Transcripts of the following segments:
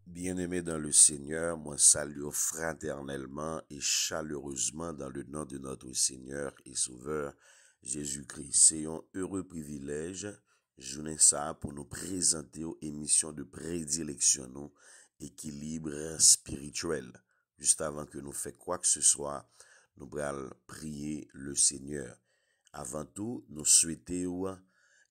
Bien-aimés dans le Seigneur, moi salue fraternellement et chaleureusement dans le nom de notre Seigneur et Sauveur Jésus-Christ. C'est un heureux privilège, journée ça, pour nous présenter aux émissions de prédilection, nous, équilibre spirituel. Juste avant que nous fassions quoi que ce soit, nous allons prier le Seigneur. Avant tout, nous souhaitons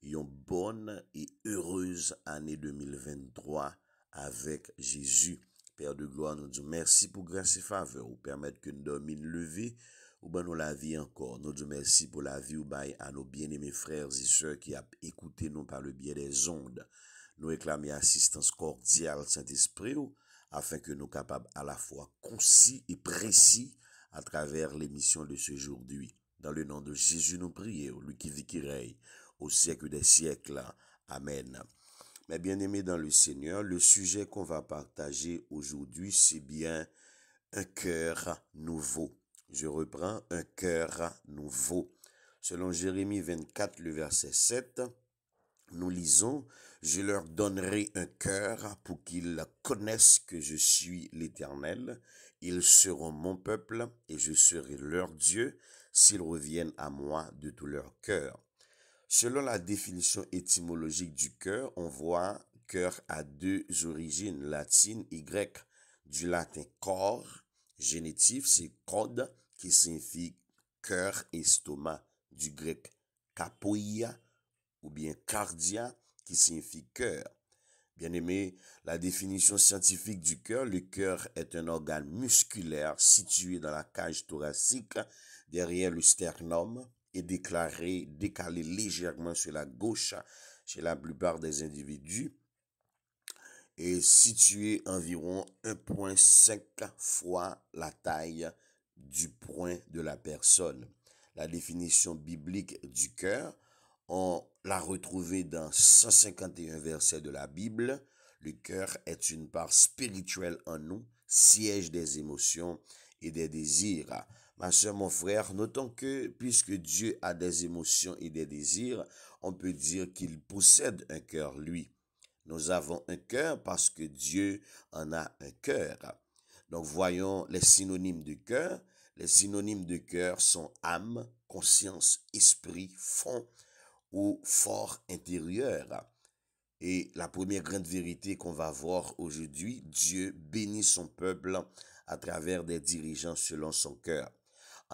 une bonne et heureuse année 2023 avec Jésus. Père de gloire, nous disons merci pour grâce et faveur, ou permettre que nous dormions lever, ou ben nous la vie encore. Nous disons merci pour la vie ou bail à nos bien-aimés frères et sœurs qui ont écouté nous par le biais des ondes. Nous réclamons assistance cordiale Saint-Esprit, afin que nous capables à la fois concis et précis à travers l'émission de ce jour-d'aujourd'hui. Dans le nom de Jésus, nous prions, lui qui vit, qui règne, au siècle des siècles. Amen. Mes bien-aimés dans le Seigneur, le sujet qu'on va partager aujourd'hui, c'est bien un cœur nouveau. Je reprends, un cœur nouveau. Selon Jérémie 24, le verset 7, nous lisons, « Je leur donnerai un cœur pour qu'ils connaissent que je suis l'Éternel. Ils seront mon peuple et je serai leur Dieu s'ils reviennent à moi de tout leur cœur. » Selon la définition étymologique du cœur, on voit cœur a deux origines, latine et grecque. Du latin corps, génitif, c'est code, qui signifie cœur et estomac. Du grec kapoia, ou bien cardia, qui signifie cœur. Bien aimé, la définition scientifique du cœur, le cœur est un organe musculaire situé dans la cage thoracique, derrière le sternum, et décalé légèrement sur la gauche chez la plupart des individus, et situé environ 1,5 fois la taille du poing de la personne. La définition biblique du cœur, on l'a retrouvée dans 151 versets de la Bible. Le cœur est une part spirituelle en nous, siège des émotions et des désirs. Ma soeur, mon frère, notons que puisque Dieu a des émotions et des désirs, on peut dire qu'il possède un cœur, lui. Nous avons un cœur parce que Dieu en a un cœur. Donc voyons les synonymes de cœur. Les synonymes de cœur sont âme, conscience, esprit, fond ou fort intérieur. Et la première grande vérité qu'on va voir aujourd'hui, Dieu bénit son peuple à travers des dirigeants selon son cœur.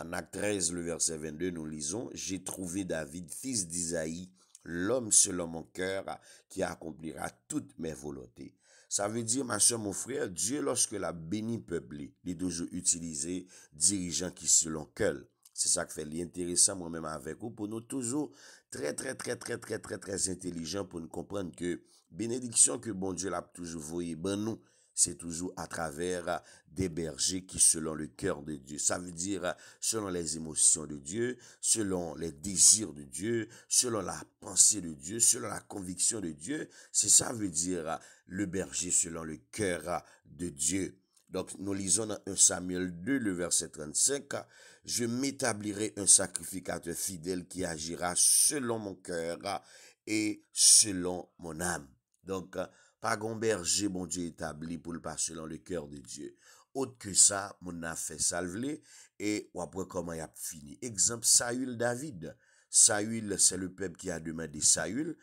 En Acte 13, le verset 22, nous lisons, « J'ai trouvé David, fils d'Isaïe, l'homme selon mon cœur, qui accomplira toutes mes volontés. » Ça veut dire, ma soeur, mon frère, Dieu, lorsque l'a béni peuplé, il a toujours utilisé dirigeants qui selon cœur. C'est ça qui fait l'intéressant moi-même avec vous, pour nous toujours très intelligents pour nous comprendre que bénédiction que bon Dieu l'a toujours voyé, ben nous, c'est toujours à travers des bergers qui selon le cœur de Dieu. Ça veut dire selon les émotions de Dieu, selon les désirs de Dieu, selon la pensée de Dieu, selon la conviction de Dieu. C'est ça veut dire le berger selon le cœur de Dieu. Donc, nous lisons dans 1 Samuel 2, le verset 35, « Je m'établirai un sacrificateur fidèle qui agira selon mon cœur et selon mon âme. » Donc, pas gon berger, bon Dieu établi pour le pas selon le cœur de Dieu. Autre que ça, mon a fait salver et ou après comment il a fini. Exemple, Saül David. Saül, c'est le peuple qui a demandé Saül.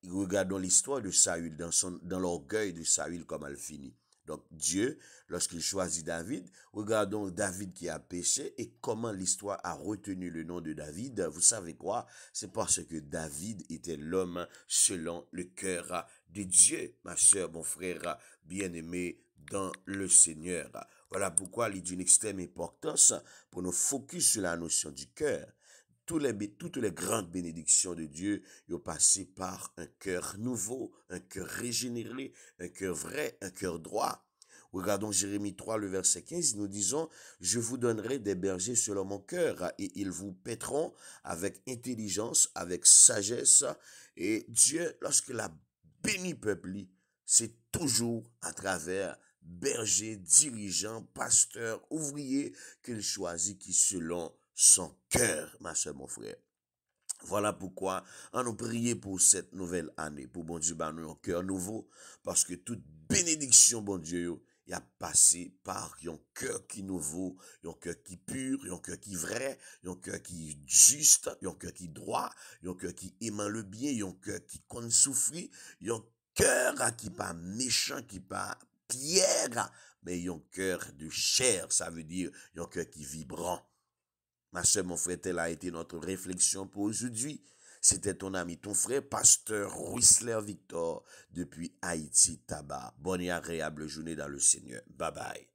Regardons l'histoire de Saül dans l'orgueil de Saül, comment elle finit. Donc Dieu, lorsqu'il choisit David, regardons David qui a péché et comment l'histoire a retenu le nom de David. Vous savez quoi? C'est parce que David était l'homme selon le cœur de Dieu, ma soeur, mon frère bien-aimé dans le Seigneur. Voilà pourquoi il est d'une extrême importance pour nous focus sur la notion du cœur. Toutes les grandes bénédictions de Dieu ont passé par un cœur nouveau, un cœur régénéré, un cœur vrai, un cœur droit. Regardons Jérémie 3, le verset 15, nous disons, « Je vous donnerai des bergers selon mon cœur, et ils vous paîtront avec intelligence, avec sagesse. » Et Dieu, lorsqu'il a béni peuple, c'est toujours à travers bergers, dirigeants, pasteurs, ouvriers qu'il choisit qui selon son cœur, ma soeur, mon frère. Voilà pourquoi on nous prier pour cette nouvelle année, pour bon Dieu, nous un cœur nouveau, parce que toute bénédiction, bon Dieu, il a passé par un cœur qui nouveau, un cœur qui pur, un cœur qui vrai, un cœur qui juste, un cœur qui droit, un cœur qui aimant le bien, un cœur qui compte souffrir, un cœur qui pas méchant, qui pas pierre, mais un cœur de chair, ça veut dire un cœur qui vibrant. Ma soeur, mon frère, telle a été notre réflexion pour aujourd'hui. C'était ton ami, ton frère, pasteur Whistler Victor, depuis Haïti, Tabac. Bonne et agréable journée dans le Seigneur. Bye bye.